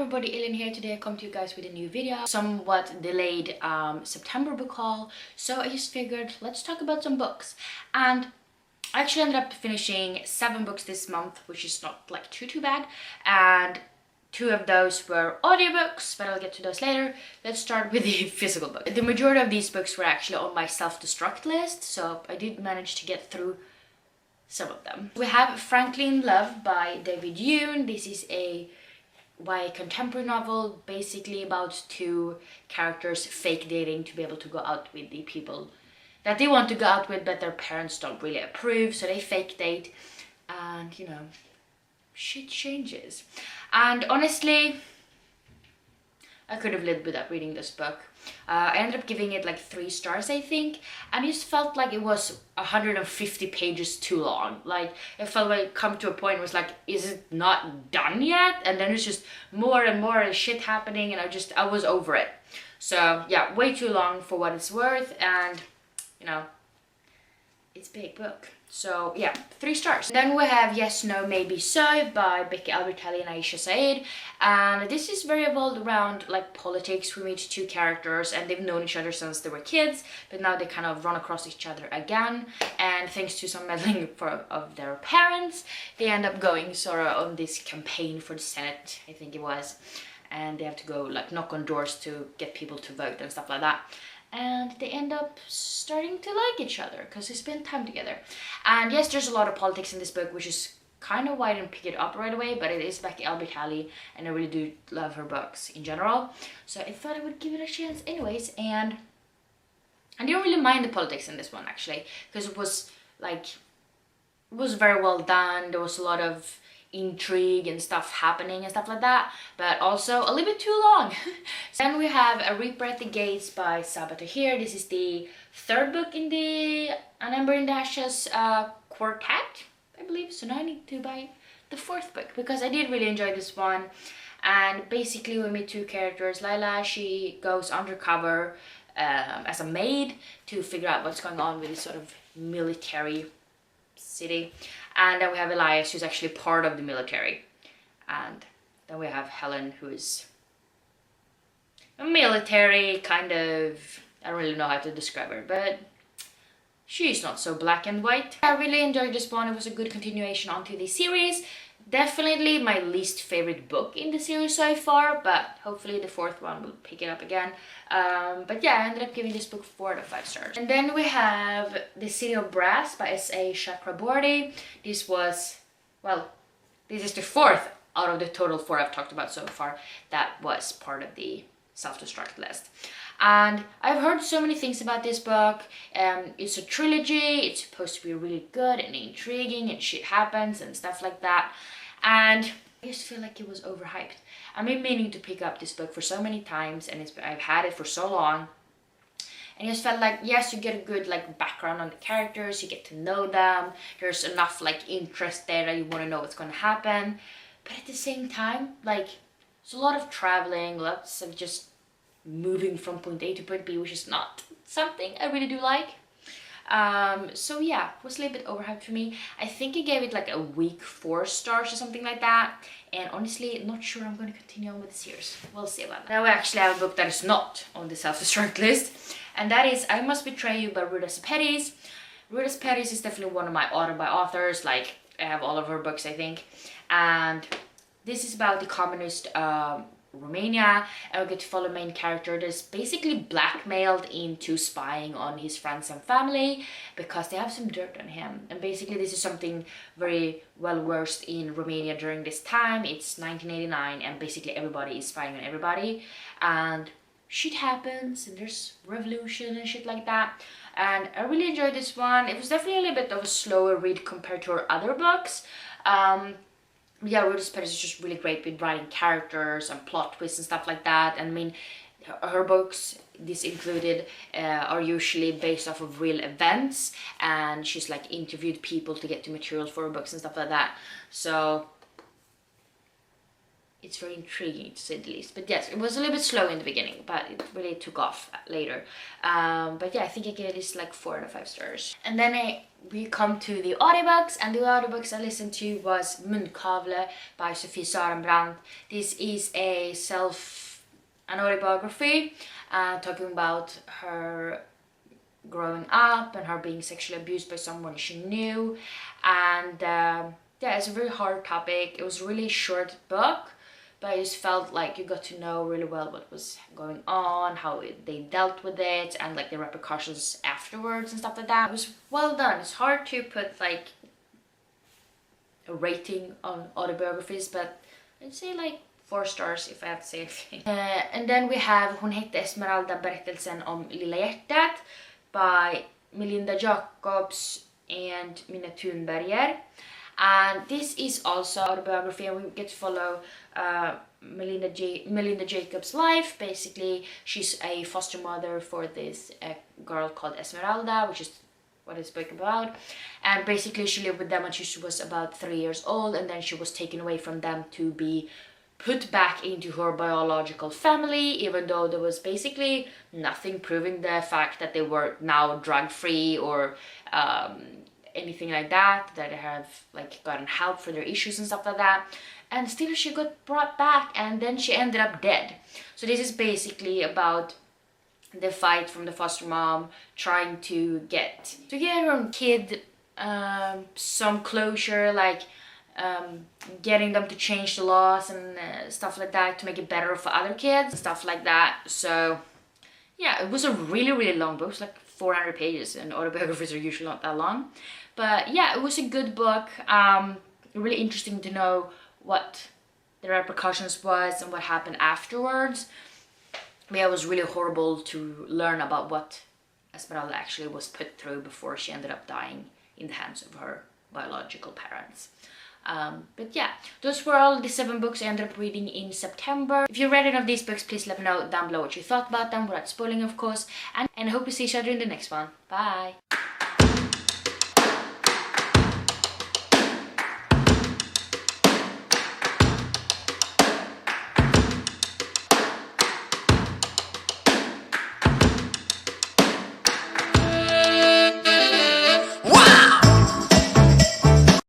everybody, Ellen here. Today I come to you guys with a new video. Somewhat delayed September book haul. So I just figured let's talk about some books. And I actually ended up finishing 7 books this month, which is not like too bad. And 2 of those were audiobooks, but I'll get to those later. Let's start with the physical book. The majority of these books were actually on my self-destruct list, so I did manage to get through some of them. We have Franklin Love by David Yoon. This is a YA contemporary novel, basically about 2 characters fake dating to be able to go out with the people that they want to go out with, but their parents don't really approve, so they fake date, and you know, shit changes. And honestly, I could have lived without reading this book. I ended up giving it like 3 stars, I think, and it just felt like it was 150 pages too long. Like, it felt like it come to a point where it was like, is it not done yet? And then it's just more and more shit happening, and I was over it. So yeah, way too long for what it's worth, and you know, it's a big book. So yeah, 3 stars. Then we have Yes, No, Maybe So by Becky Albertalli and Aisha Saeed. And this is very evolved around like politics. We meet 2 characters and they've known each other since they were kids, but now they kind of run across each other again. And thanks to some meddling of their parents, they end up going sort of on this campaign for the Senate, I think it was. And they have to go like knock on doors to get people to vote and stuff like that. And they end up starting to like each other because they spend time together. And yes, there's a lot of politics in this book, which is kind of why I didn't pick it up right away, but it is Becky Albertalli and I really do love her books in general. So I thought I would give it a chance anyways, and I didn't really mind the politics in this one actually, because it was like, it was very well done. There was a lot of intrigue and stuff happening and stuff like that, but also a little bit too long. Then we have A Reaper at the Gates by Sabaa Tahir. This is the 3rd book in the An Ember in the Ashes quartet, I believe. So now I need to buy the 4th book because I did really enjoy this one. And basically we meet 2 characters. Lila, she goes undercover as a maid to figure out what's going on with this sort of military city. And then we have Elias, who's actually part of the military. And then we have Helen, who is a military kind of, I don't really know how to describe her, but she's not so black and white. I really enjoyed this one. It was a good continuation onto the series. Definitely my least favorite book in the series so far, but hopefully the 4th one will pick it up again. But yeah, I ended up giving this book 4 out of 5 stars. And then we have The City of Brass by S.A. Chakraborty. This was, well, this is the 4th out of the total 4 I've talked about so far that was part of the self-destruct list. And I've heard so many things about this book. It's a trilogy. It's supposed to be really good and intriguing and shit happens and stuff like that. And I just feel like it was overhyped. I've been meaning to pick up this book for so many times, and I've had it for so long. And I just felt like, yes, you get a good like background on the characters, you get to know them. There's enough like interest there that you want to know what's going to happen. But at the same time, like, it's a lot of traveling, lots of just moving from point A to point B, which is not something I really do like. So yeah, it was a little bit overhyped for me. I think I gave it like a weak 4 stars or something like that. And honestly, not sure I'm going to continue on with the series. We'll see about that. Now we actually have a book that is not on the self-destruct list. And that is I Must Betray You by Ruta Sepetys. Ruta Sepetys is definitely one of my author authors. Like, I have all of her books, I think. And this is about the communist Romania, and we get to follow main character that's basically blackmailed into spying on his friends and family because they have some dirt on him. And basically this is something very well versed in Romania during this time. It's 1989 and basically everybody is spying on everybody and shit happens and there's revolution and shit like that. And I really enjoyed this one. It was definitely a little bit of a slower read compared to her other books. Yeah, Ruta Sepetys is just really great with writing characters and plot twists and stuff like that. And I mean, her books, this included, are usually based off of real events, and she's like interviewed people to get to material for her books and stuff like that. So it's very intriguing to say the least. But yes, it was a little bit slow in the beginning, but it really took off later. But yeah, I think I gave this like 4 out of 5 stars. And then I we come to the audiobooks, and the audiobooks I listened to was Munkavle by Sofie Sarenbrant. This is an autobiography talking about her growing up and her being sexually abused by someone she knew. And yeah, it's a very hard topic. It was a really short book, but I just felt like you got to know really well what was going on, how they dealt with it, and like the repercussions afterwards and stuff like that. It was well done. It's hard to put like a rating on autobiographies, but I'd say like 4 stars if I have to say anything. And then we have Hon hette Esmeralda, berättelsen om Lilla hjärtat by Melinda Jacobs and Minna Thunberger. And this is also autobiography, and we get to follow Melinda Jacobs' life. Basically, she's a foster mother for this girl called Esmeralda, which is what it's spoken about. And basically, she lived with them when she was about 3 years old, and then she was taken away from them to be put back into her biological family, even though there was basically nothing proving the fact that they were now drug-free or anything like that, that they have like gotten help for their issues and stuff like that. And still she got brought back, and then she ended up dead. So this is basically about the fight from the foster mom trying to get her own kid some closure, like getting them to change the laws and stuff like that to make it better for other kids and stuff like that. So yeah, it was a really long book. It was like 400 pages, and autobiographies are usually not that long. But yeah, it was a good book. Really interesting to know what the repercussions was and what happened afterwards. But yeah, it was really horrible to learn about what Esmeralda actually was put through before she ended up dying in the hands of her biological parents. But yeah, those were all the 7 books I ended up reading in September. If you read any of these books, please let me know down below what you thought about them, without spoiling of course. And I hope to see each other in the next one. Bye!